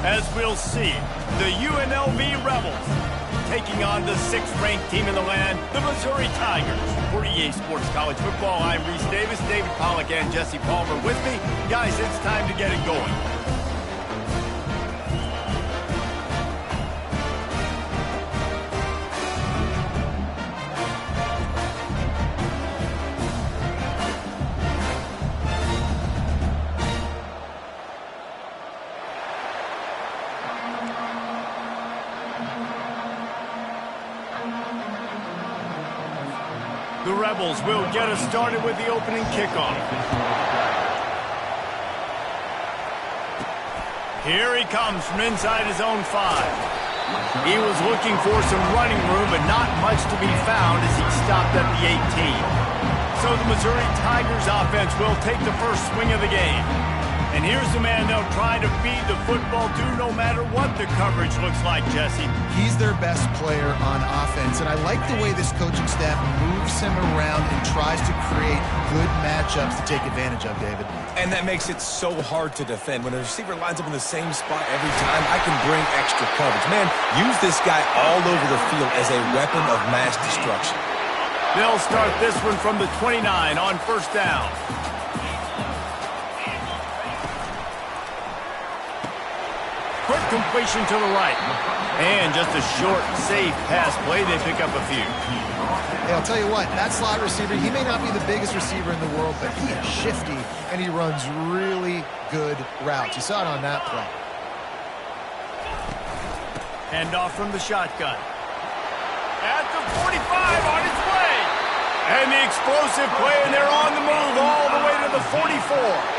as we'll see the UNLV Rebels taking on the 6th-ranked team in the land, the Missouri Tigers. For EA Sports College Football, I'm Reese Davis, David Pollack, and Jesse Palmer with me. Guys, it's time to get it going. The Rebels will get us started with the opening kickoff. Here he comes from inside his own 5. He was looking for some running room, but not much to be found as he stopped at the 18. So the Missouri Tigers offense will take the first swing of the game. And here's the man they'll try to feed the football to no matter what the coverage looks like, Jesse. He's their best player on offense, and I like the way this coaching staff moves him around and tries to create good matchups to take advantage of, David. And that makes it so hard to defend. When a receiver lines up in the same spot every time, I can bring extra coverage. Man, use this guy all over the field as a weapon of mass destruction. They'll start this one from the 29 on first down. Quick completion to the right. And just a short, safe pass play. They pick up a few. Hey, I'll tell you what, that slot receiver, he may not be the biggest receiver in the world, but he is shifty, and he runs really good routes. You saw it on that play. Hand off from the shotgun. At the 45, on its way. And the explosive play, and they're on the move all the way to the 44.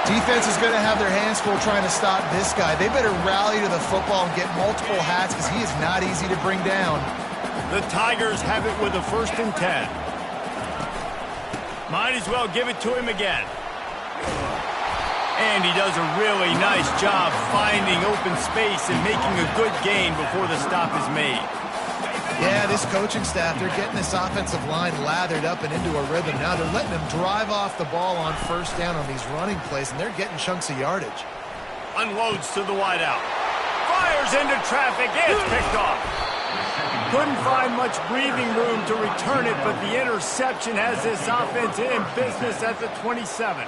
Defense is going to have their hands full trying to stop this guy. They better rally to the football and get multiple hats because he is not easy to bring down. The Tigers have it with a 1st and 10. Might as well give it to him again. And he does a really nice job finding open space and making a good gain before the stop is made. Yeah, this coaching staff, they're getting this offensive line lathered up and into a rhythm. Now they're letting them drive off the ball on first down on these running plays, and they're getting chunks of yardage. Unloads to the wideout. Fires into traffic. It's picked off. Couldn't find much breathing room to return it, but the interception has this offense in business at the 27.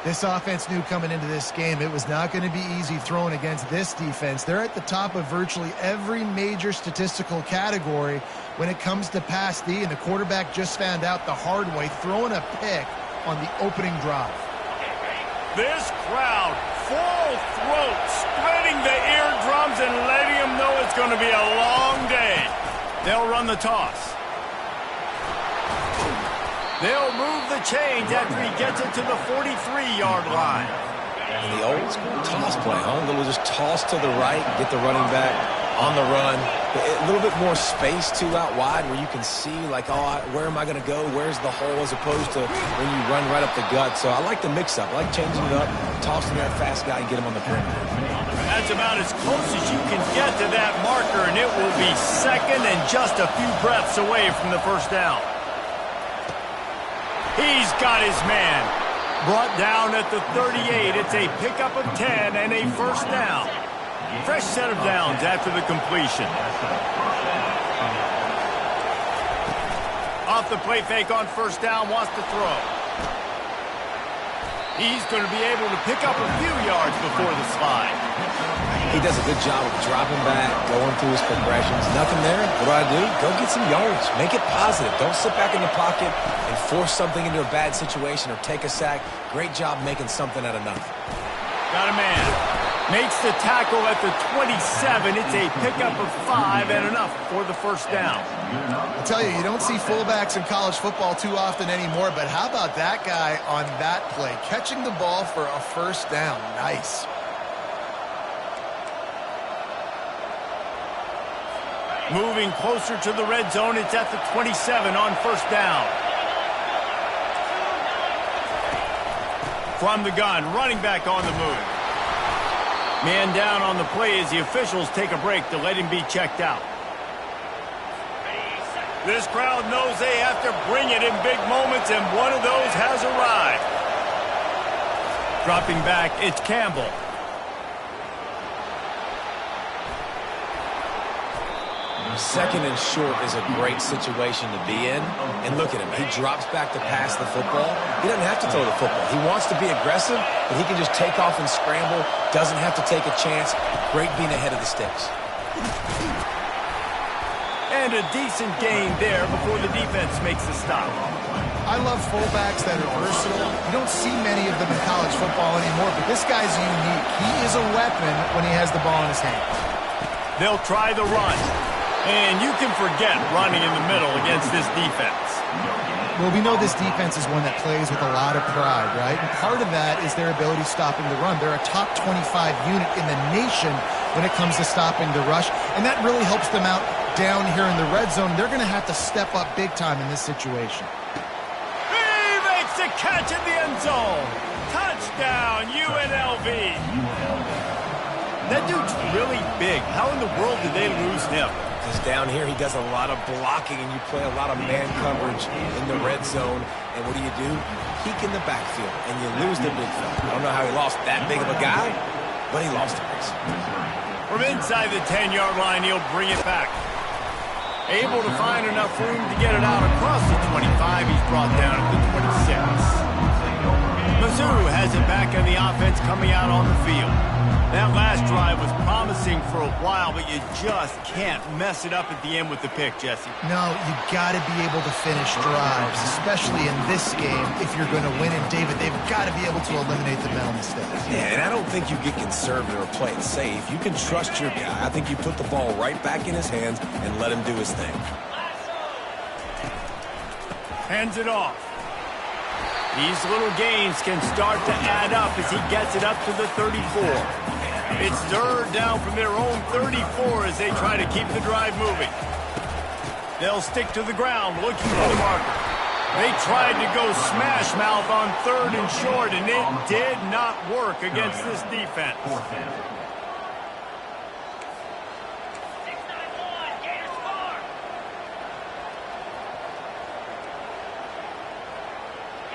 This offense knew coming into this game it was not going to be easy throwing against this defense. They're at the top of virtually every major statistical category when it comes to pass D, and the quarterback just found out the hard way, throwing a pick on the opening drive. This crowd, full throat, spreading the eardrums and letting them know it's going to be a long day. They'll run the toss. They'll move the chains after he gets it to the 43-yard line. And the old school toss play, huh? A little just toss to the right, get the running back on the run. A little bit more space, too, out wide where you can see, like, oh, where am I going to go? Where's the hole as opposed to when you run right up the gut. So I like the mix-up. I like changing it up, tossing that fast guy and get him on the perimeter. That's about as close as you can get to that marker, and it will be second and just a few breaths away from the first down. He's got his man. Brought down at the 38. It's a pickup of 10 and a first down. Fresh set of downs after the completion. Off the play fake on first down, wants to throw. He's going to be able to pick up a few yards before the slide. He does a good job of dropping back, going through his progressions. Nothing there. What do? Go get some yards. Make it positive. Don't sit back in the pocket and force something into a bad situation or take a sack. Great job making something out of nothing. Got a man. Makes the tackle at the 27. It's a pickup of 5 and enough for the first down. I'll tell you, you don't see fullbacks in college football too often anymore, but how about that guy on that play? Catching the ball for a first down. Nice. Moving closer to the red zone, it's at the 27 on first down. From the gun, running back on the move. Man down on the play as the officials take a break to let him be checked out. This crowd knows they have to bring it in big moments, and one of those has arrived. Dropping back, it's Campbell. Second and short is a great situation to be in. And look at him. He drops back to pass the football. He doesn't have to throw the football. He wants to be aggressive, but he can just take off and scramble. Doesn't have to take a chance. Great being ahead of the sticks. And a decent gain there before the defense makes the stop. I love fullbacks that are versatile. You don't see many of them in college football anymore, but this guy's unique. He is a weapon when he has the ball in his hands. They'll try the run. And you can forget running in the middle against this defense. Well, we know this defense is one that plays with a lot of pride, right? And part of that is their ability stopping the run. They're a top 25 unit in the nation when it comes to stopping the rush, and that really helps them out down here in the red zone. They're going to have to step up big time in this situation. He makes a catch in the end zone. Touchdown, UNLV. That dude's really big. How in the world did they lose him? Because down here he does a lot of blocking, and you play a lot of man coverage in the red zone. And what do? Peek in the backfield, and you lose the big fella. I don't know how he lost that big of a guy, but he lost it. From inside the 10-yard line, he'll bring it back. Able to find enough room to get it out across the 25. He's brought down at the 26. Mizzou has it back on the offense coming out on the field. That last drive was promising for a while, but you just can't mess it up at the end with the pick, Jesse. No, you got to be able to finish drives, especially in this game if you're going to win. And, David, they've got to be able to eliminate the mental mistakes. Yeah, and I don't think you get conservative or play it safe. You can trust your guy. I think you put the ball right back in his hands and let him do his thing. Hands it off. These little gains can start to add up as he gets it up to the 34. It's third down from their own 34 as they try to keep the drive moving. They'll stick to the ground looking for the marker. They tried to go smash mouth on third and short, and it did not work against this defense.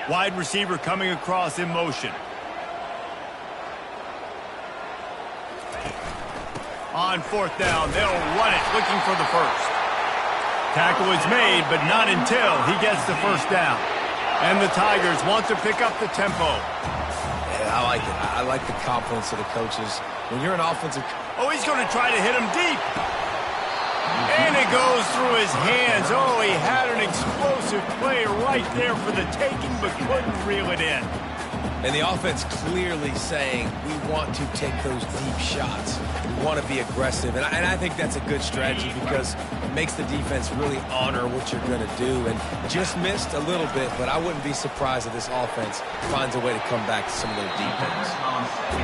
Wide receiver coming across in motion. On fourth down, they'll run it, looking for the first. Tackle is made, but not until he gets the first down. And the Tigers want to pick up the tempo. Yeah, I like it. I like the confidence of the coaches. When you're an offensive... Oh, he's going to try to hit him deep. And it goes through his hands. Oh, he had an explosive play right there for the taking, but couldn't reel it in. And the offense clearly saying, we want to take those deep shots. We want to be aggressive. And I think that's a good strategy because it makes the defense really honor what you're going to do. And just missed a little bit, but I wouldn't be surprised if this offense finds a way to come back to some of those deep ones.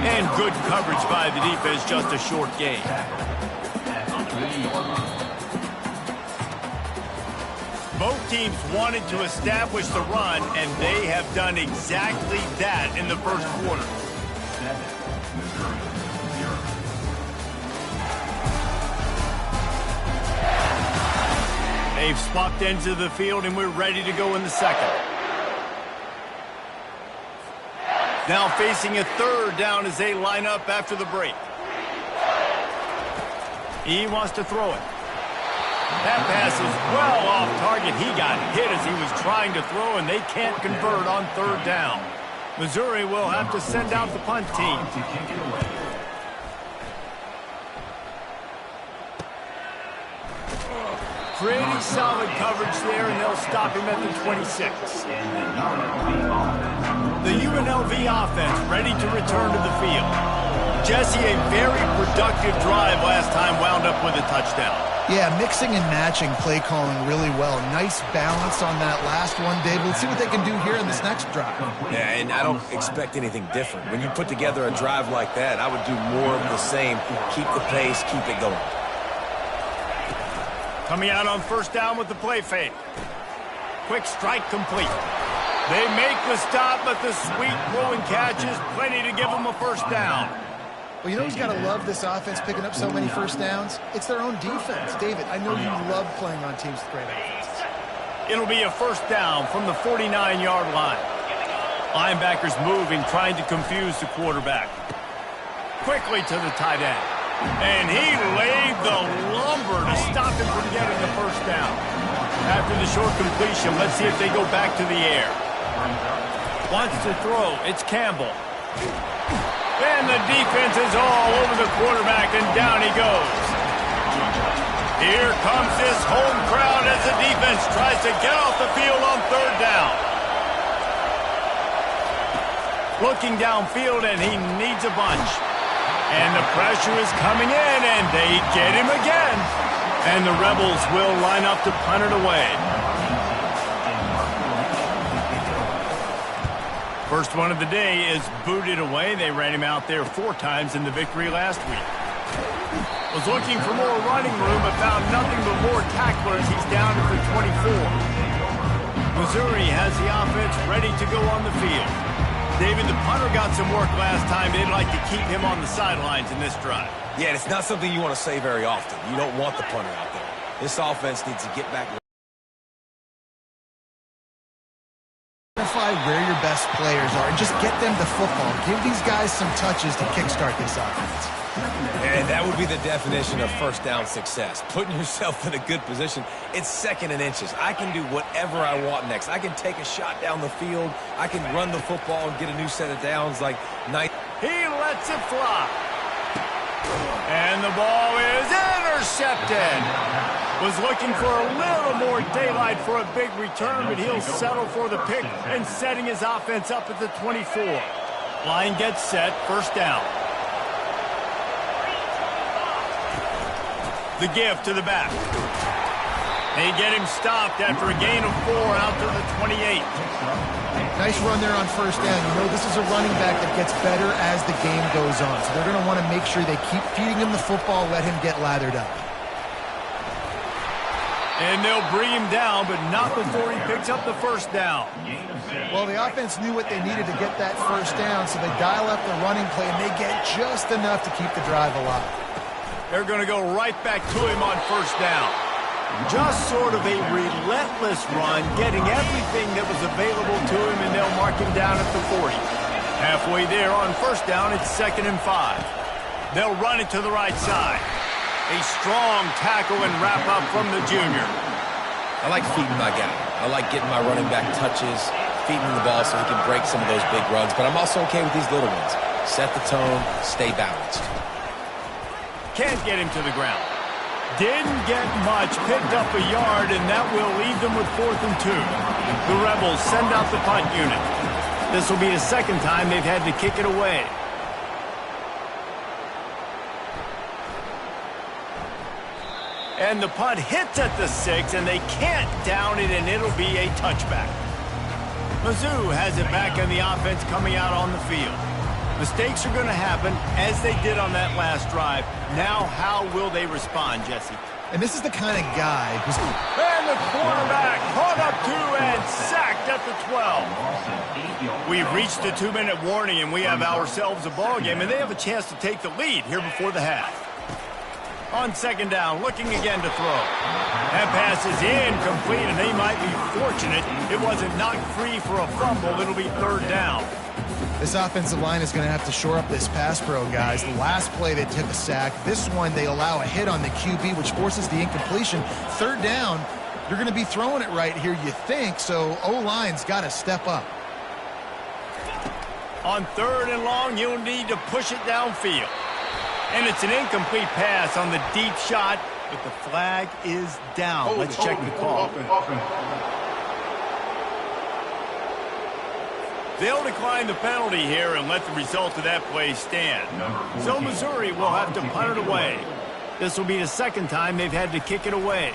And good coverage by the defense, just a short gain. Both teams wanted to establish the run, and they have done exactly that in the first quarter. They've swapped ends of the field, and we're ready to go in the second. Now facing a third down as they line up after the break. He wants to throw it. That pass is well off target. He got hit as he was trying to throw, and they can't convert on third down. Missouri will have to send out the punt team. Pretty solid coverage there, and they'll stop him at the 26. The UNLV offense ready to return to the field. Jesse, a very productive drive last time, wound up with a touchdown. Yeah, mixing and matching play calling really well. Nice balance on that last one, David. Let's see what they can do here in this next drive. Yeah, and I don't expect anything different. When you put together a drive like that, I would do more of the same. Keep the pace, keep it going. Coming out on first down with the play fake. Quick strike complete. They make the stop, but the sweet throwing catch is plenty to give them a first down. Well, you know who's got to love this offense picking up so many first downs? It's their own defense. David, I know you love playing on teams with great offenses. It'll be a first down from the 49-yard line. Linebackers moving, trying to confuse the quarterback. Quickly to the tight end. And he laid the lumber to stop him from getting the first down. After the short completion, let's see if they go back to the air. Wants to throw. It's Campbell. And the defense is all over the quarterback, and down he goes. Here comes this home crowd as the defense tries to get off the field on third down. Looking downfield, and he needs a bunch. And the pressure is coming in, and they get him again. And the Rebels will line up to punt it away. First one of the day is booted away. They ran him out there 4 times in the victory last week. Was looking for more running room, but found nothing but more tacklers. He's down to the 24. Missouri has the offense ready to go on the field. David, the punter got some work last time. They'd like to keep him on the sidelines in this drive. Yeah, it's not something you want to say very often. You don't want the punter out there. This offense needs to get back. Identify where your best players are and just get them the football. Give these guys some touches to kickstart this offense. And that would be the definition of first down success. Putting yourself in a good position. It's second and inches. I can do whatever I want next. I can take a shot down the field. I can run the football and get a new set of downs like night. He lets it fly. And the ball is intercepted. Was looking for a little more daylight for a big return, but he'll settle for the pick and setting his offense up at the 24. Line gets set, first down. The give to the back. They get him stopped after a gain of 4 out to the 28. Nice run there on first down. You know this is a running back that gets better as the game goes on. So they're going to want to make sure they keep feeding him the football, let him get lathered up. And they'll bring him down, but not before he picks up the first down. Well, the offense knew what they needed to get that first down, so they dial up the running play, and they get just enough to keep the drive alive. They're going to go right back to him on first down. Just sort of a relentless run, getting everything that was available to him, and they'll mark him down at the 40. Halfway there on first down, it's 2nd and 5. They'll run it to the right side. A strong tackle and wrap up from the junior. I like feeding my guy. I like getting my running back touches, feeding him the ball so he can break some of those big runs, but I'm also okay with these little ones. Set the tone, stay balanced. Can't get him to the ground. Didn't get much, picked up a yard, and that will leave them with 4th and 2. The Rebels send out the punt unit. This will be the second time they've had to kick it away. And the punt hits at the 6, and they can't down it, and it'll be a touchback. Mizzou has it back on the offense coming out on the field. Mistakes are going to happen, as they did on that last drive. Now, how will they respond, Jesse? And this is the kind of guy who's... And the quarterback caught up to and sacked at the 12. We've reached the 2-minute warning, and we have ourselves a ball game, and they have a chance to take the lead here before the half. On second down, looking again to throw. That pass is incomplete, and they might be fortunate it wasn't knocked free for a fumble. It'll be 3rd down. This offensive line is going to have to shore up this pass pro, guys. The last play they took a sack. This one they allow a hit on the QB, which forces the incompletion. 3rd down, you're going to be throwing it right here, you think, so O-line's got to step up. On 3rd and long, you'll need to push it downfield. And it's an incomplete pass on the deep shot, but the flag is down. Let's check the call. They'll decline the penalty here and let the result of that play stand. So Missouri will have to punt it away. This will be the second time they've had to kick it away.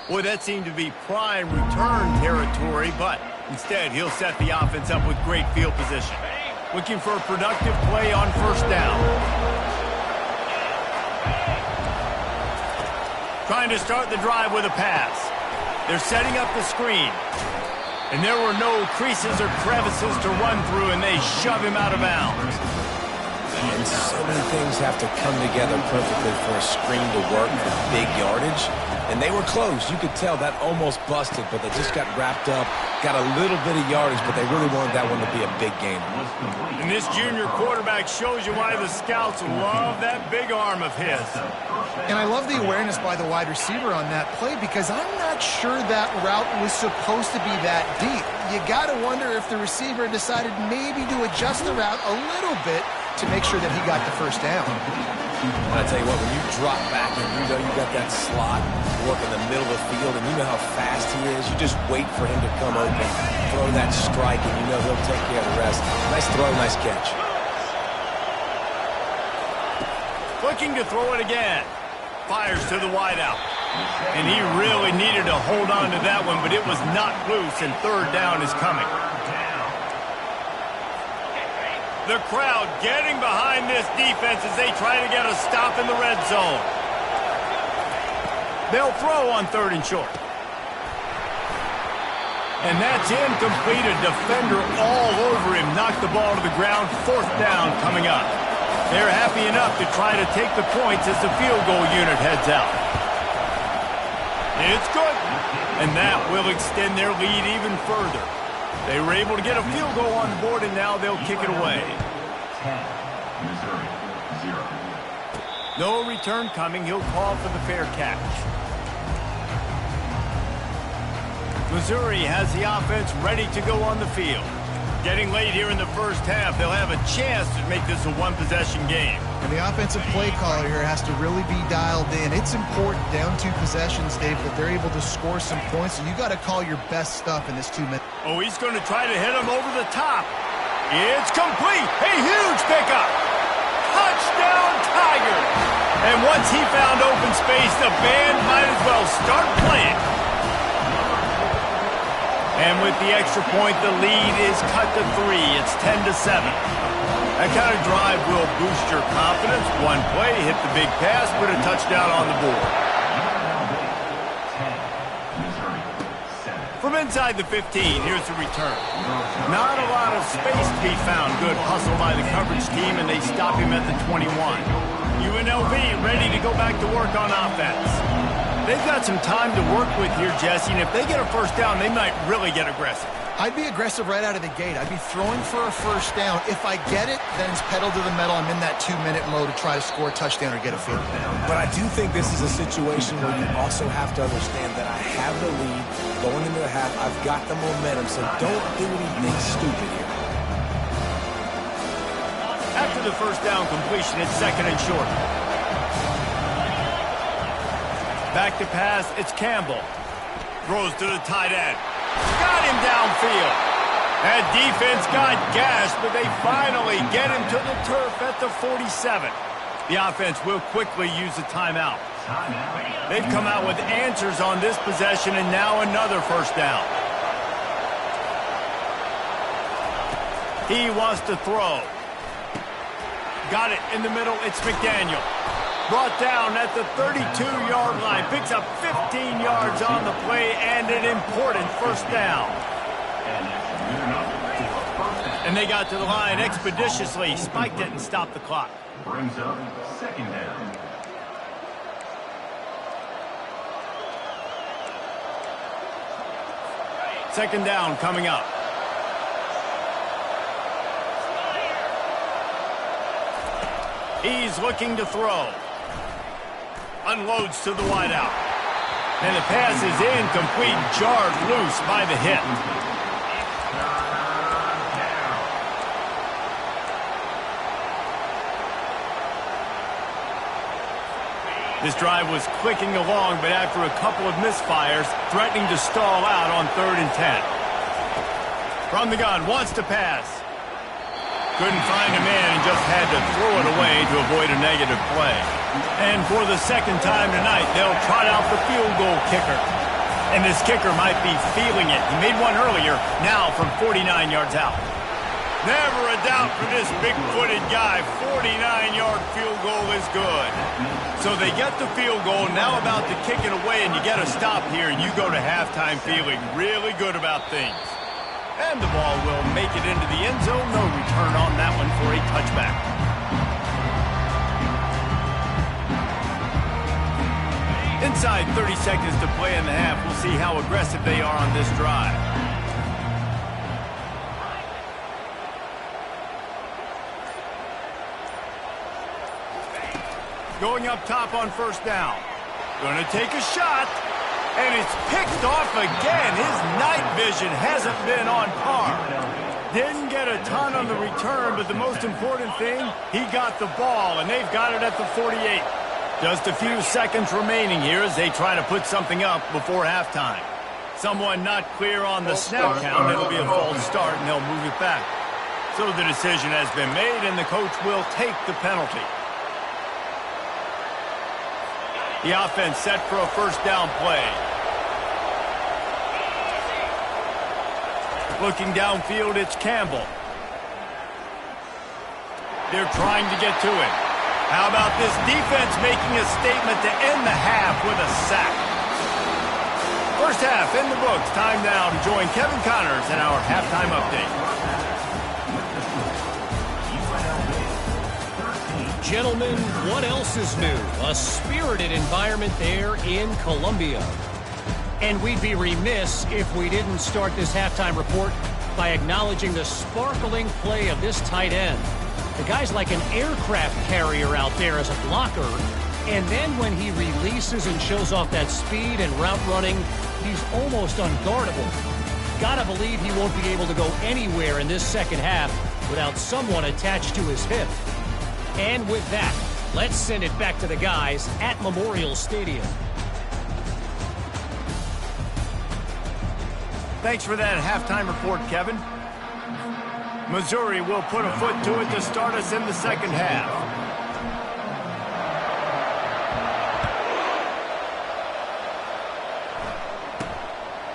Boy, that seemed to be prime return territory, but instead he'll set the offense up with great field position. Looking for a productive play on first down. Trying to start the drive with a pass. They're setting up the screen. And there were no creases or crevices to run through, and they shove him out of bounds. And so many things have to come together perfectly for a screen to work for big yardage. And they were close. You could tell that almost busted, but they just got wrapped up, got a little bit of yardage, but they really wanted that one to be a big game. And this junior quarterback shows you why the scouts love that big arm of his. And I love the awareness by the wide receiver on that play because I'm not sure that route was supposed to be that deep. You got to wonder if the receiver decided maybe to adjust the route a little bit to make sure that he got the first down. And I tell you what, when you drop back and you know you got that slot work in the middle of the field and you know how fast he is, you just wait for him to come open, throw that strike, and you know he'll take care of the rest. Nice throw, nice catch. Looking to throw it again. Fires to the wideout. And he really needed to hold on to that one, but it was not loose, and third down is coming. The crowd getting behind this defense as they try to get a stop in the red zone. They'll throw on 3rd and short. And that's incomplete. A defender all over him. Knocked the ball to the ground. 4th down coming up. They're happy enough to try to take the points as the field goal unit heads out. It's good. And that will extend their lead even further. They were able to get a field goal on the board, and now they'll kick it away. 10, Missouri, 0. No return coming. He'll call for the fair catch. Missouri has the offense ready to go on the field. Getting late here in the first half, they'll have a chance to make this a one-possession game. And the offensive play caller here has to really be dialed in. It's important down 2 possessions, Dave, that they're able to score some points. So you got to call your best stuff in this 2 minutes. Oh, he's going to try to hit him over the top. It's complete. A huge pickup. Touchdown, Tigers. And once he found open space, the band might as well start playing. And with the extra point, the lead is cut to 3. It's 10-7. That kind of drive will boost your confidence. One play, hit the big pass, put a touchdown on the board. From inside the 15, here's the return. Not a lot of space to be found. Good hustle by the coverage team, and they stop him at the 21. UNLV ready to go back to work on offense. They've got some time to work with here, Jesse, and if they get a first down, they might really get aggressive. I'd be aggressive right out of the gate. I'd be throwing for a first down. If I get it, then it's pedal to the metal. I'm in that 2-minute mode to try to score a touchdown or get a field goal. But I do think this is a situation where you also have to understand that I have the lead going into the half. I've got the momentum, so don't do anything stupid here. After the first down completion, it's 2nd and short. Back to pass, it's Campbell. Throws to the tight end. Got him downfield. That defense got gashed, but they finally get him to the turf at the 47. The offense will quickly use a timeout. They've come out with answers on this possession, and now another first down. He wants to throw. Got it in the middle. It's McDaniel. Brought down at the 32-yard line. Picks up 15 yards on the play and an important first down. And they got to the line expeditiously. Spiked it and stopped the clock. Brings up 2nd down. Second down coming up. He's looking to throw. Unloads to the wideout. And the pass is incomplete, jarred loose by the hit. This drive was clicking along, but after a couple of misfires, threatening to stall out on 3rd and 10. From the gun, wants to pass. Couldn't find a man and just had to throw it away to avoid a negative play. And for the second time tonight, they'll trot out the field goal kicker. And this kicker might be feeling it. He made one earlier, now from 49 yards out. Never a doubt for this big-footed guy. 49-yard field goal is good. So they get the field goal, now about to kick it away, and you get a stop here, and you go to halftime feeling really good about things. And the ball will make it into the end zone. No return on that one for a touchback. 30 seconds to play in the half. We'll see how aggressive they are on this drive. Going up top on first down. Going to take a shot. And it's picked off again. His night vision hasn't been on par. Didn't get a ton on the return, but the most important thing, he got the ball, and they've got it at the 48. Just a few seconds remaining here as they try to put something up before halftime. Someone not clear on the snap count. It'll be a false start, and they'll move it back. So the decision has been made, and the coach will take the penalty. The offense set for a first down play. Looking downfield, it's Campbell. They're trying to get to it. How about this defense making a statement to end the half with a sack? First half in the books. Time now to join Kevin Connors in our halftime update. Gentlemen, what else is new? A spirited environment there in Columbia. And we'd be remiss if we didn't start this halftime report by acknowledging the sparkling play of this tight end. The guy's like an aircraft carrier out there as a blocker. And then when he releases and shows off that speed and route running, he's almost unguardable. Gotta believe he won't be able to go anywhere in this second half without someone attached to his hip. And with that, let's send it back to the guys at Memorial Stadium. Thanks for that halftime report, Kevin. Missouri will put a foot to it to start us in the second half.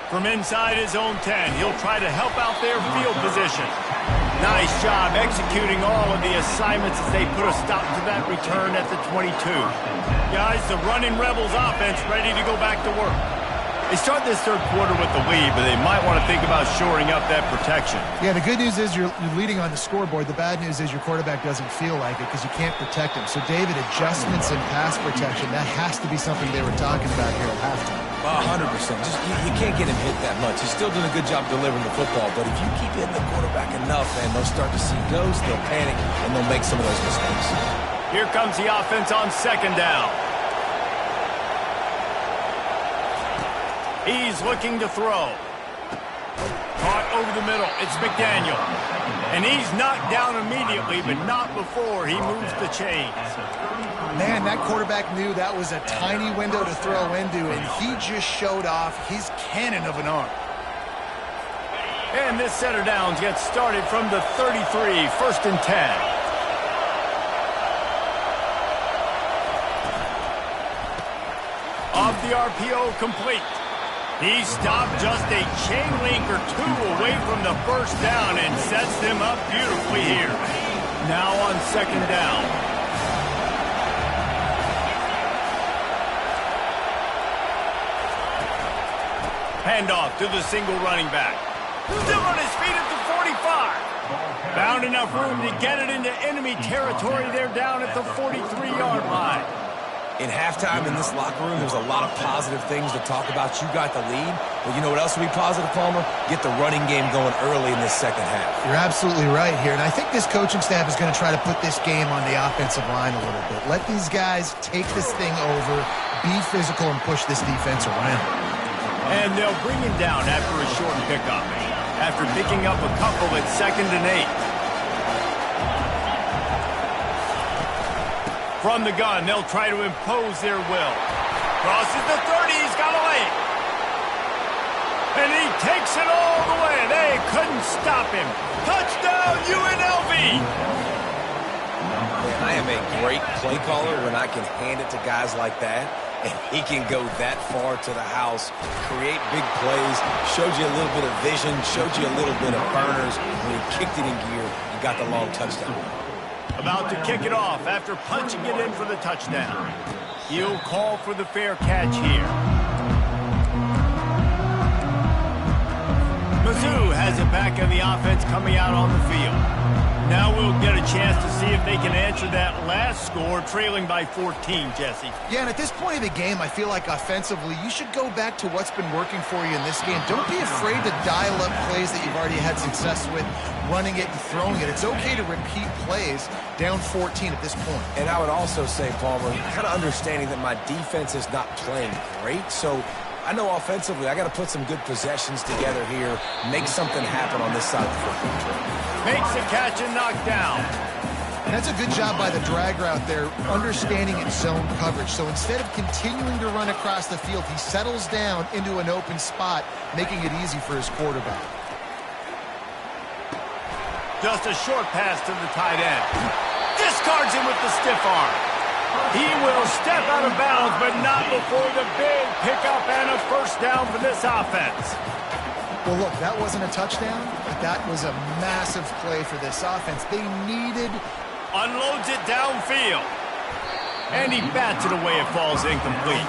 From inside his own 10, he'll try to help out their field position. Nice job executing all of the assignments as they put a stop to that return at the 22. Guys, the running Rebels offense ready to go back to work. They start this third quarter with the lead, but they might want to think about shoring up that protection. Yeah, the good news is you're leading on the scoreboard. The bad news is your quarterback doesn't feel like it because you can't protect him. So, David, adjustments in pass protection, that has to be something they were talking about here at halftime. 100%. Just you can't get him hit that much. He's still doing a good job delivering the football, but if you keep hitting the quarterback enough and they'll start to see ghosts, they'll panic, and they'll make some of those mistakes. Here comes the offense on second down. He's looking to throw. Caught over the middle. It's McDaniel. And he's knocked down immediately, but not before he moves the chains. Man, that quarterback knew that was a tiny window to throw into, and he just showed off his cannon of an arm. And this set of downs gets started from the 33, first and 10. Off the RPO, complete. He stopped just a chain link or two away from the first down and sets them up beautifully here. Now on second down. Handoff to the single running back. Still on his feet at the 45. Found enough room to get it into enemy territory. They're down at the 43-yard line. In halftime in this locker room, there's a lot of positive things to talk about. You got the lead, but you know what else will be positive, Palmer? Get the running game going early in this second half. You're absolutely right here, and I think this coaching staff is going to try to put this game on the offensive line a little bit. Let these guys take this thing over, be physical, and push this defense around. And they'll bring him down after a short pickup. After picking up a couple at 2nd and 8. From the gun, they'll try to impose their will. Crosses the 30, he's got a lane. And he takes it all the way. They couldn't stop him. Touchdown, UNLV! Man, I am a great play caller when I can hand it to guys like that. And he can go that far to the house, create big plays, showed you a little bit of vision, showed you a little bit of burners. When he kicked it in gear, he got the long touchdown. About to kick it off after punching it in for the touchdown. He'll call for the fair catch here. Mizzou has it back in the offense coming out on the field. Now we'll get a chance to see if they can answer that last score, trailing by 14, Jesse. Yeah, and at this point of the game, I feel like offensively, you should go back to what's been working for you in this game. Don't be afraid to dial up plays that you've already had success with, running it and throwing it. It's okay to repeat plays down 14 at this point. And I would also say, Palmer, kind of understanding that my defense is not playing great, so I know offensively I got to put some good possessions together here, make something happen on this side of the football. Makes a catch and knocked down. And that's a good job by the drag route there, understanding its zone coverage. So instead of continuing to run across the field, he settles down into an open spot, making it easy for his quarterback. Just a short pass to the tight end. Discards him with the stiff arm. He will step out of bounds, but not before the big pickup and a first down for this offense. Well, look, that wasn't a touchdown, but that was a massive play for this offense. They needed... Unloads it downfield. And he bats it away. It falls incomplete.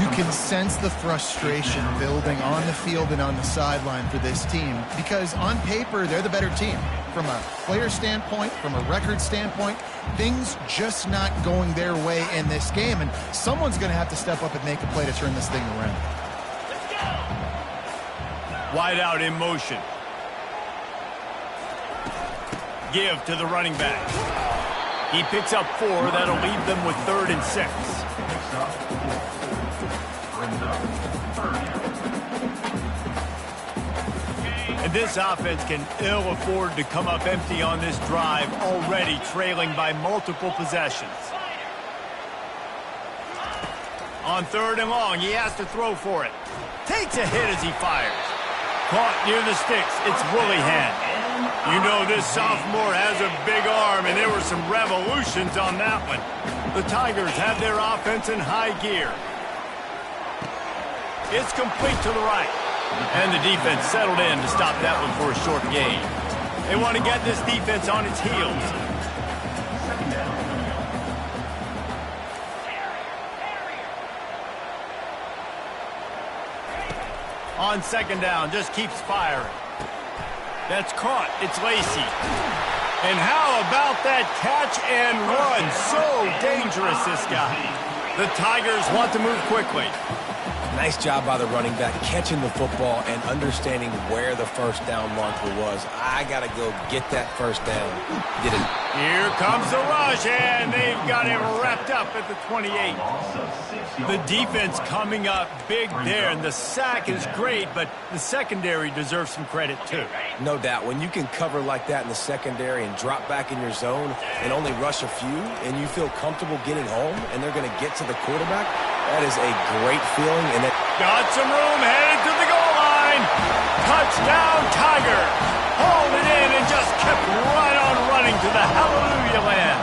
You can sense the frustration building on the field and on the sideline for this team because on paper, they're the better team. From a player standpoint, from a record standpoint, things just not going their way in this game. And someone's going to have to step up and make a play to turn this thing around. Wide out in motion. Give to the running back. He picks up 4. That'll leave them with 3rd and 6. And this offense can ill afford to come up empty on this drive, already trailing by multiple possessions. On 3rd and long, he has to throw for it. Takes a hit as he fires. Caught near the sticks. It's Willihan. You know this sophomore has a big arm, and there were some revolutions on that one. The Tigers have their offense in high gear. It's complete to the right. And the defense settled in to stop that one for a short gain. They want to get this defense on its heels. On 2nd down, just keeps firing. That's caught. It's Lacey. And how about that catch and run? So dangerous, this guy. The Tigers want to move quickly. Nice job by the running back, catching the football and understanding where the first down marker was. I got to go get that first down. Did it. Here comes the rush, and they've got it wrapped up at the 28. The defense coming up big there, and the sack is great, but the secondary deserves some credit too. No doubt. When you can cover like that in the secondary and drop back in your zone and only rush a few, and you feel comfortable getting home, and they're going to get to the quarterback, that is a great feeling. And got some room, headed to the goal line. Touchdown, Tiger. Hauled it in and just kept right on running to the hallelujah land.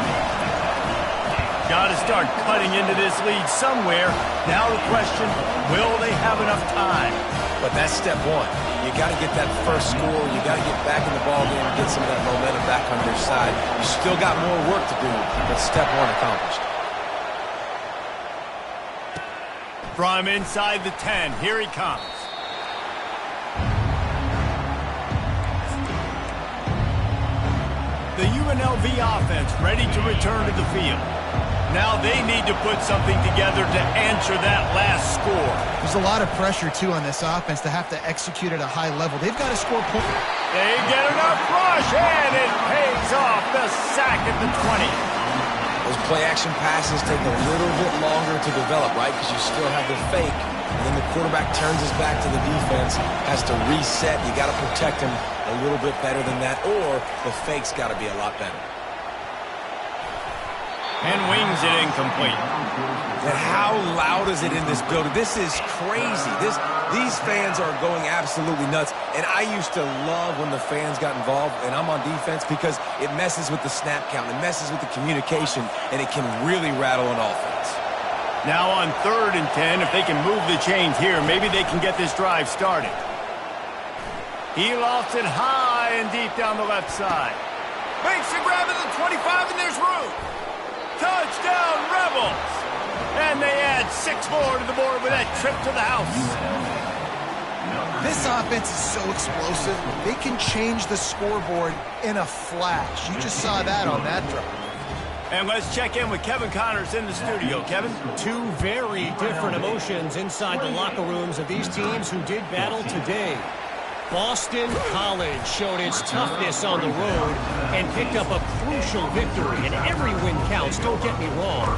Got to start cutting into this lead somewhere. Now the question, will they have enough time? But that's step one. You got to get that first score. You got to get back in the ballgame and get some of that momentum back on your side. You still got more work to do, but step one accomplished. From inside the 10, here he comes. The UNLV offense ready to return to the field. Now they need to put something together to answer that last score. There's a lot of pressure, too, on this offense to have to execute at a high level. They've got to score points. They get enough rush, and it pays off. The sack at the 20. Those play-action passes take a little bit longer to develop, right? Because you still have the fake, and then the quarterback turns his back to the defense, has to reset. You got to protect him a little bit better than that, or the fake's got to be a lot better. And wings it incomplete. And how loud is it in this building? This is crazy. These fans are going absolutely nuts. And I used to love when the fans got involved, and I'm on defense, because it messes with the snap count, it messes with the communication, and it can really rattle an offense. Now on 3rd and 10, if they can move the chains here, maybe they can get this drive started. He lofts it high and deep down the left side. Makes the grab at the 25, and there's room. Touchdown, Rebels! And they add 6 more to the board with that trip to the house. This offense is so explosive, they can change the scoreboard in a flash. You just saw that on that drive. And let's check in with Kevin Connors in the studio. Kevin? Two very different emotions inside the locker rooms of these teams who did battle today. Boston College showed its toughness on the road and picked up a crucial victory. And every win counts, don't get me wrong.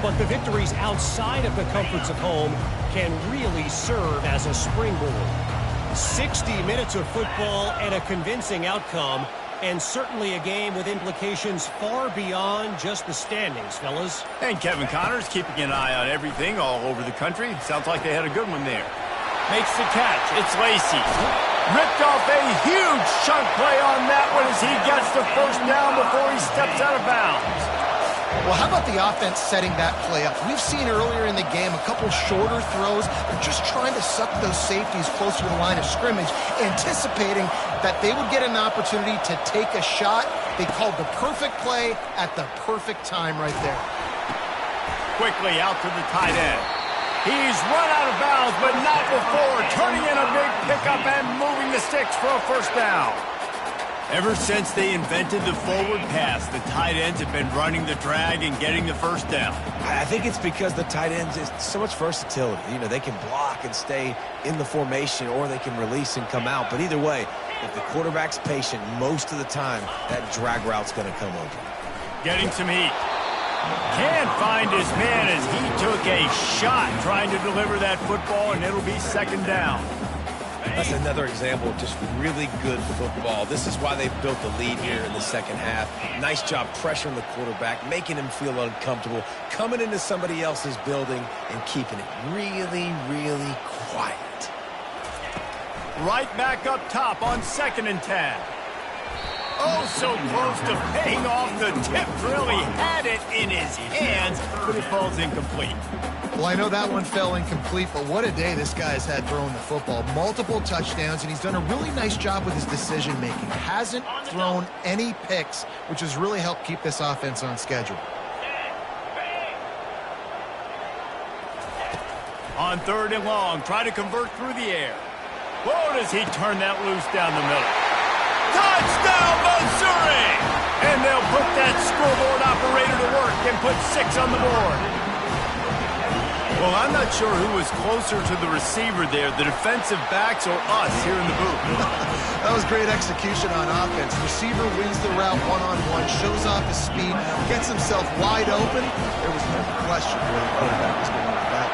But the victories outside of the comforts of home can really serve as a springboard. 60 minutes of football and a convincing outcome, and certainly a game with implications far beyond just the standings, fellas. And Kevin Connors keeping an eye on everything all over the country. Sounds like they had a good one there. Makes the catch. It's Lacey. Ripped off a huge chunk play on that one as he gets the first down before he steps out of bounds. Well, how about the offense setting that play up? We've seen earlier in the game a couple shorter throws. They're just trying to suck those safeties closer to the line of scrimmage, anticipating that they would get an opportunity to take a shot. They called the perfect play at the perfect time right there. Quickly out to the tight end. He's run out of bounds, but not before turning in a big pickup and moving the sticks for a first down. Ever since they invented the forward pass, the tight ends have been running the drag and getting the first down. I think it's because the tight ends is so much versatility. You know, they can block and stay in the formation, or they can release and come out. But either way, if the quarterback's patient most of the time, that drag route's going to come over. Getting some heat. Can't find his man as he took a shot trying to deliver that football, and it'll be second down. That's another example of just really good football. This is why they've built the lead here in the second half. Nice job pressuring the quarterback, making him feel uncomfortable, coming into somebody else's building and keeping it really, really quiet. Right back up top on 2nd and 10. Oh, so close to paying off the tip drill. He had it in his hands, but it falls incomplete. Well, I know that one fell incomplete, but what a day this guy's had throwing the football. Multiple touchdowns, and he's done a really nice job with his decision-making. Hasn't thrown any picks, which has really helped keep this offense on schedule. On 3rd and long, try to convert through the air. Whoa, does he turn that loose down the middle. Touchdown, Missouri! And they'll put that scoreboard operator to work and put 6 on the board. Well, I'm not sure who was closer to the receiver there, the defensive backs or us here in the booth. That was great execution on offense. Receiver wins the route one-on-one, shows off his speed, gets himself wide open. There was no question where the quarterback was going with that.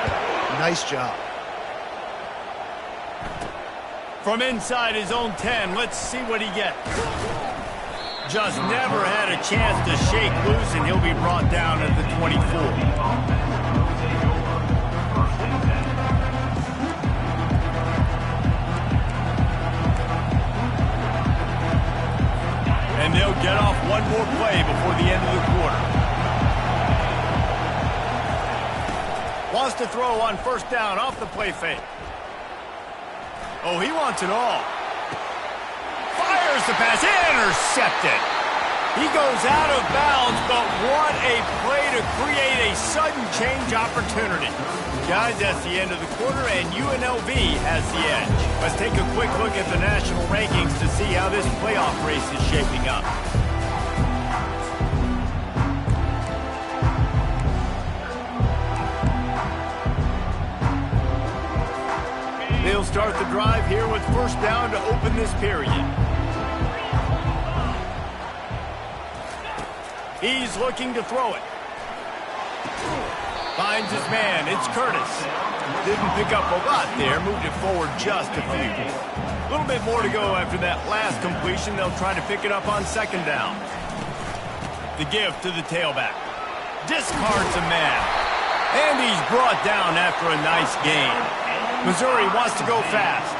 Nice job. From inside his own 10, let's see what he gets. Just never had a chance to shake loose, and he'll be brought down at the 24. And they'll get off one more play before the end of the quarter. Wants to throw on 1st down off the play fake. Oh, he wants it all. Fires the pass, intercepted. He goes out of bounds, but what a play to create a sudden change opportunity. Guys, that's the end of the quarter, and UNLV has the edge. Let's take a quick look at the national rankings to see how this playoff race is shaping up. They'll start the drive here with 1st down to open this period. He's looking to throw it. Finds his man. It's Curtis. Didn't pick up a lot there. Moved it forward just a few. A little bit more to go after that last completion. They'll try to pick it up on 2nd down. The give to the tailback. Discards a man. And he's brought down after a nice gain. Missouri wants to go fast.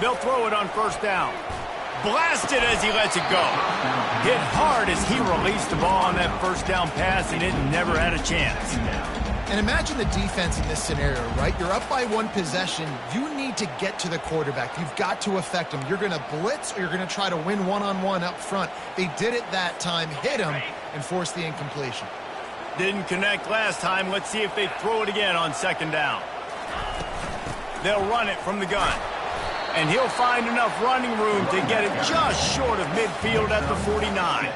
They'll throw it on 1st down. Blasted as he lets it go. Hit hard as he released the ball on that 1st down pass, and it never had a chance. And imagine the defense in this scenario, right? You're up by one possession. You need to get to the quarterback. You've got to affect him. You're going to blitz or you're going to try to win one-on-one up front. They did it that time, hit him, and forced the incompletion. Didn't connect last time. Let's see if they throw it again on second down. They'll run it from the gun. And he'll find enough running room to get it just short of midfield at the 49.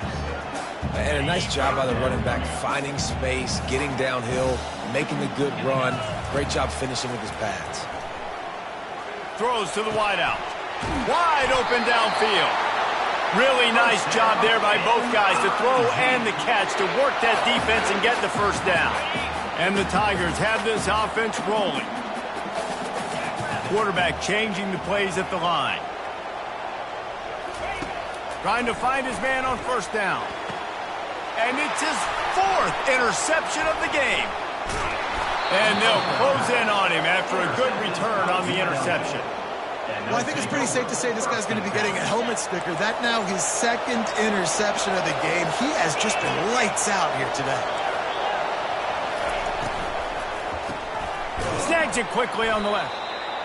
And a nice job by the running back, finding space, getting downhill, making a good run. Great job finishing with his pads. Throws to the wideout. Wide open downfield. Really nice job there by both guys to throw and the catch to work that defense and get the first down. And the Tigers have this offense rolling. Quarterback changing the plays at the line. Trying to find his man on first down. And it's his fourth interception of the game. And they'll close in on him after a good return on the interception. Well, I think it's pretty safe to say this guy's going to be getting a helmet sticker. That now his second interception of the game. He has just been lights out here today. Snags it quickly on the left.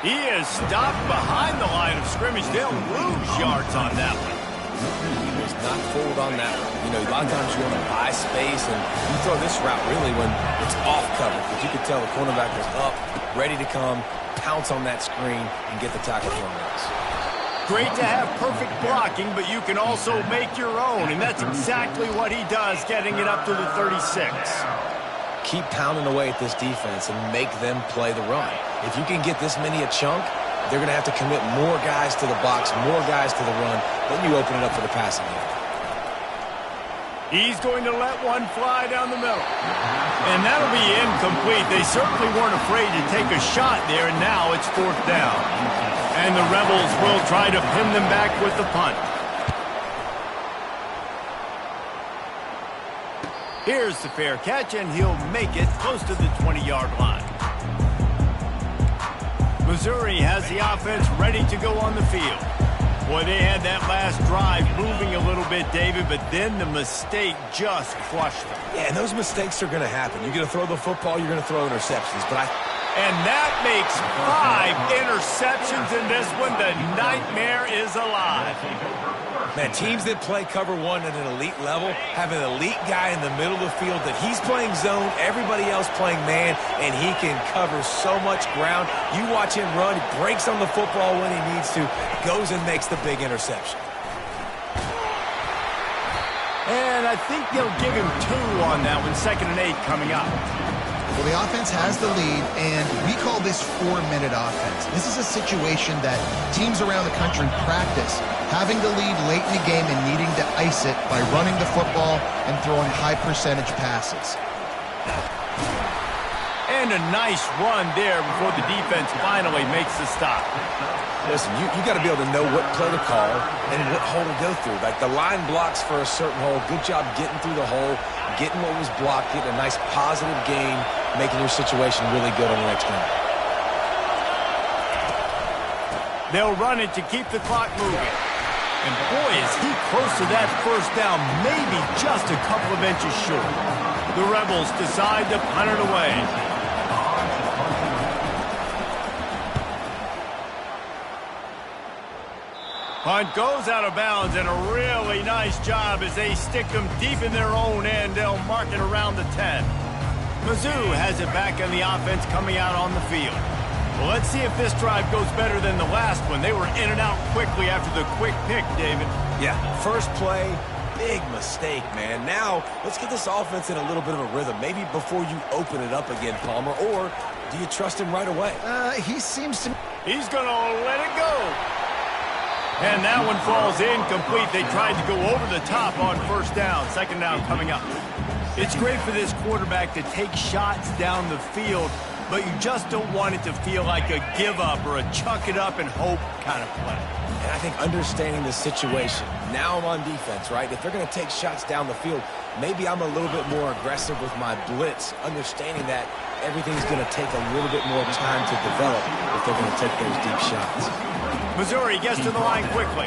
He is stopped behind the line of scrimmage. They'll lose yards on that one. He was not fooled on that one. You know, a lot of times you want to buy space, and you throw this route really when it's off cover, because you could tell the cornerback was up, ready to come, pounce on that screen, and get the tackle from this. Great to have perfect blocking, but you can also make your own, and that's exactly what he does, getting it up to the 36. Keep pounding away at this defense and make them play the run. If you can get this many a chunk, they're going to have to commit more guys to the box, more guys to the run. Then you open it up for the passing game. He's going to let one fly down the middle. And that'll be incomplete. They certainly weren't afraid to take a shot there, and now it's fourth down. And the Rebels will try to pin them back with the punt. Here's the fair catch, and he'll make it close to the 20-yard line. Missouri has the offense ready to go on the field. Boy, they had that last drive moving a little bit, David, but then the mistake just crushed them. Yeah, and those mistakes are going to happen. You're going to throw the football, you're going to throw interceptions. And that makes 5 interceptions in this one. The nightmare is alive. Man, teams that play cover one at an elite level have an elite guy in the middle of the field that he's playing zone, everybody else playing man, and he can cover so much ground. You watch him run, he breaks on the football when he needs to, goes and makes the big interception. And I think they'll give him 2 on that one, 2nd and 8 coming up. Well, the offense has the lead, and we call this 4-minute offense. This is a situation that teams around the country practice, having the lead late in the game and needing to ice it by running the football and throwing high-percentage passes. And a nice run there before the defense finally makes the stop. Listen, you got to be able to know what play to call and what hole to go through. Like the line blocks for a certain hole. Good job getting through the hole, getting what was blocked, getting a nice positive gain, making your situation really good on the next game. They'll run it to keep the clock moving. And boy, is he close to that first down, maybe just a couple of inches short. The Rebels decide to punt it away. Punt goes out of bounds, and a really nice job as they stick them deep in their own end. They'll mark it around the 10. Mizzou has it back on the offense coming out on the field. Well, let's see if this drive goes better than the last one. They were in and out quickly after the quick pick, David. Yeah, first play, big mistake, man. Now, let's get this offense in a little bit of a rhythm. Maybe before you open it up again, Palmer, or do you trust him right away? He seems to... He's going to let it go. And that one falls incomplete. They tried to go over the top on first down. 2nd down coming up. It's great for this quarterback to take shots down the field, but you just don't want it to feel like a give-up or a chuck-it-up and hope kind of play. And I think understanding the situation, now I'm on defense, right? If they're going to take shots down the field, maybe I'm a little bit more aggressive with my blitz, understanding that everything's going to take a little bit more time to develop if they're going to take those deep shots. Missouri gets to the line quickly.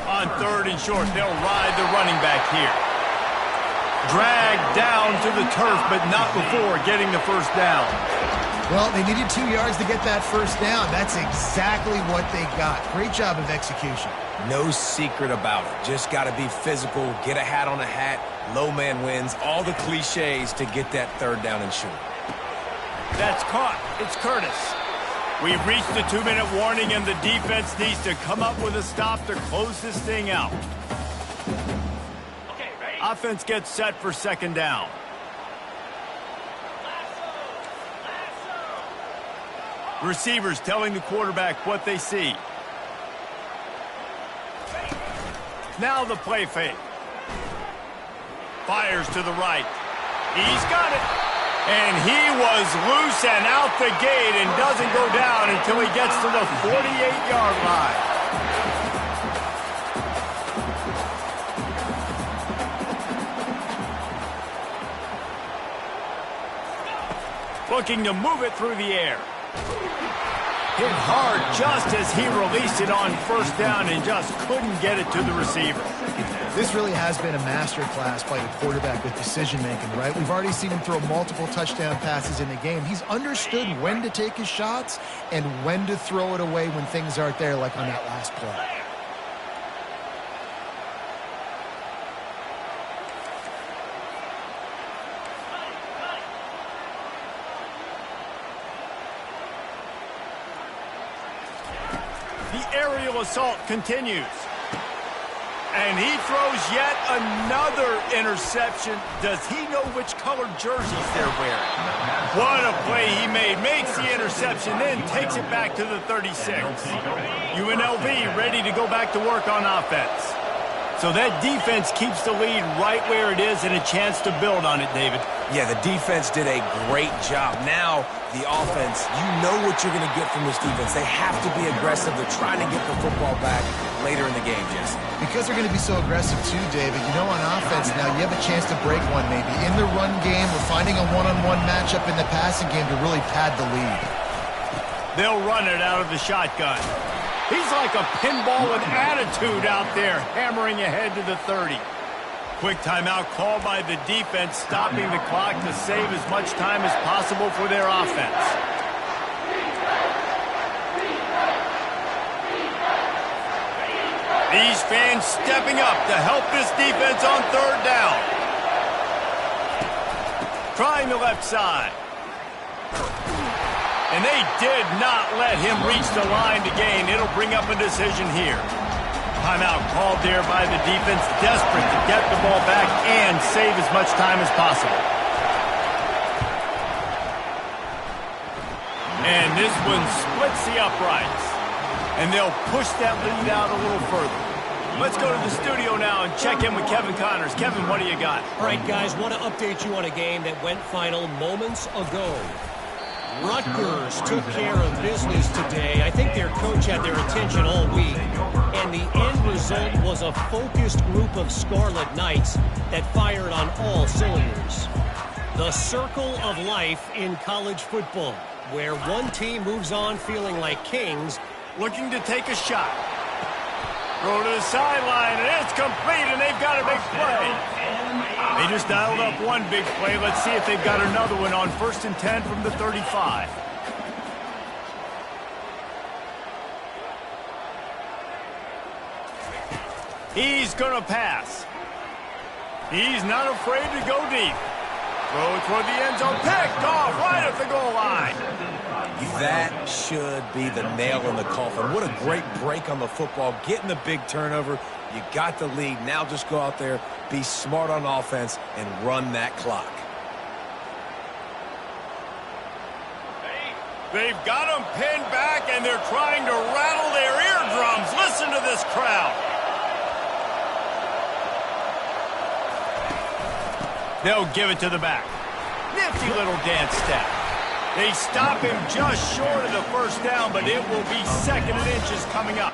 On 3rd and short, they'll ride the running back here. Dragged down to the turf, but not before getting the first down. Well, they needed 2 yards to get that first down. That's exactly what they got. Great job of execution. No secret about it. Just got to be physical, get a hat on a hat, low man wins, all the cliches to get that third down and short. That's caught. It's Curtis. We've reached the 2-minute warning, and the defense needs to come up with a stop to close this thing out. Okay, ready? Offense gets set for second down. Receivers telling the quarterback what they see. Now the play fake. Fires to the right. He's got it. And he was loose and out the gate and doesn't go down until he gets to the 48-yard line. Looking to move it through the air. Hit hard just as he released it on first down and just couldn't get it to the receiver. This really has been a masterclass by the quarterback with decision-making, right? We've already seen him throw multiple touchdown passes in the game. He's understood when to take his shots and when to throw it away when things aren't there, like on that last play. The aerial assault continues. And he throws yet another interception. Does he know which colored jerseys they're wearing? What a play he made. Makes the interception, then takes it back to the 36. UNLV ready to go back to work on offense. So that defense keeps the lead right where it is and a chance to build on it, David. Yeah, the defense did a great job. Now, the offense, you know what you're going to get from this defense. They have to be aggressive. They're trying to get the football back later in the game, Jesse. Because they're going to be so aggressive too, David, you know, on offense now you have a chance to break one maybe. In the run game, we're finding a one-on-one matchup in the passing game to really pad the lead. They'll run it out of the shotgun. He's like a pinball with attitude out there, hammering ahead to the 30. Quick timeout called by the defense, stopping the clock to save as much time as possible for their offense. These fans stepping up to help this defense on third down. Trying the left side. And they did not let him reach the line to gain. It'll bring up a decision here. Timeout called there by the defense, desperate to get the ball back and save as much time as possible. And this one splits the uprights. And they'll push that lead out a little further. Let's go to the studio now and check in with Kevin Connors. Kevin, what do you got? All right, guys, want to update you on a game that went final moments ago. Rutgers took care of business today. I think their coach had their attention all week. And the end result was a focused group of Scarlet Knights that fired on all cylinders. The circle of life in college football, where one team moves on feeling like kings, looking to take a shot. Throw to the sideline, and it's complete, and they've got a big play. They just dialed up one big play. Let's see if they've got another one on 1st and 10 from the 35. He's going to pass. He's not afraid to go deep. Throw it toward the end zone. Picked off right at the goal line. That should be the nail in the coffin. What a great break on the football. Getting the big turnover. You got the lead. Now just go out there, be smart on offense, and run that clock. They've got them pinned back, and they're trying to rattle their eardrums. Listen to this crowd. They'll give it to the back. Nifty little dance step. They stop him just short of the first down, but it will be 2nd and inches coming up.